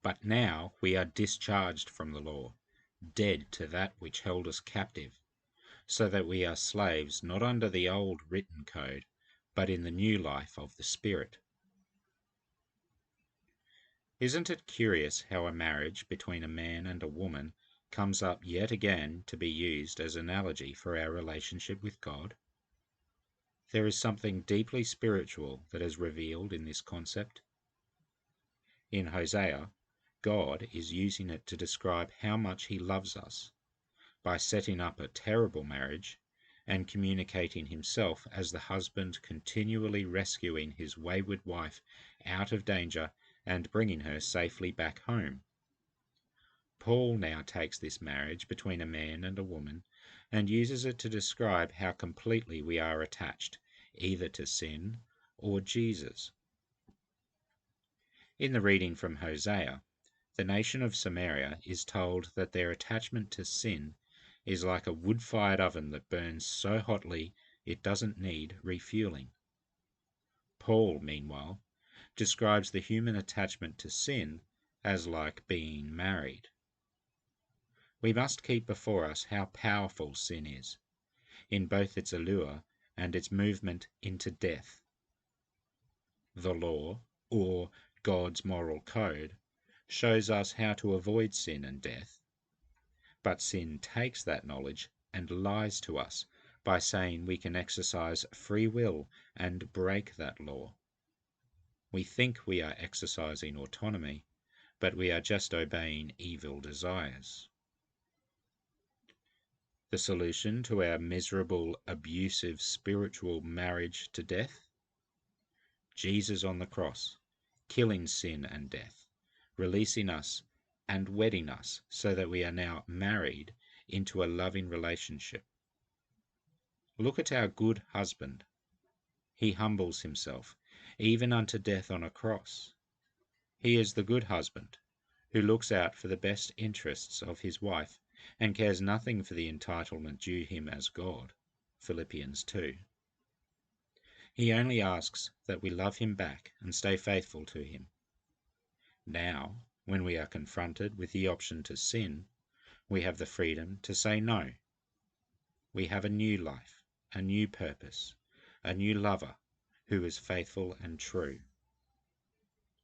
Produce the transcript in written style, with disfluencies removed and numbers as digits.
But now we are discharged from the law, dead to that which held us captive, so that we are slaves not under the old written code, but in the new life of the Spirit. Isn't it curious how a marriage between a man and a woman comes up yet again to be used as an analogy for our relationship with God? There is something deeply spiritual that is revealed in this concept. In Hosea, God is using it to describe how much he loves us by setting up a terrible marriage and communicating himself as the husband continually rescuing his wayward wife out of danger and bringing her safely back home. Paul now takes this marriage between a man and a woman and uses it to describe how completely we are attached either to sin or Jesus. In the reading from Hosea, the nation of Samaria is told that their attachment to sin is like a wood-fired oven that burns so hotly it doesn't need refueling. Paul, meanwhile, describes the human attachment to sin as like being married. We must keep before us how powerful sin is, in both its allure and its movement into death. The law, or God's moral code, shows us how to avoid sin and death. But sin takes that knowledge and lies to us by saying we can exercise free will and break that law. We think we are exercising autonomy, but we are just obeying evil desires. The solution to our miserable, abusive spiritual marriage to death? Jesus on the cross, killing sin and death, releasing us and wedding us so that we are now married into a loving relationship. Look at our good husband. He humbles himself, even unto death on a cross. He is the good husband, who looks out for the best interests of his wife and cares nothing for the entitlement due him as God. Philippians 2. He only asks that we love him back and stay faithful to him. Now, when we are confronted with the option to sin, we have the freedom to say no. We have a new life, a new purpose, a new lover who is faithful and true.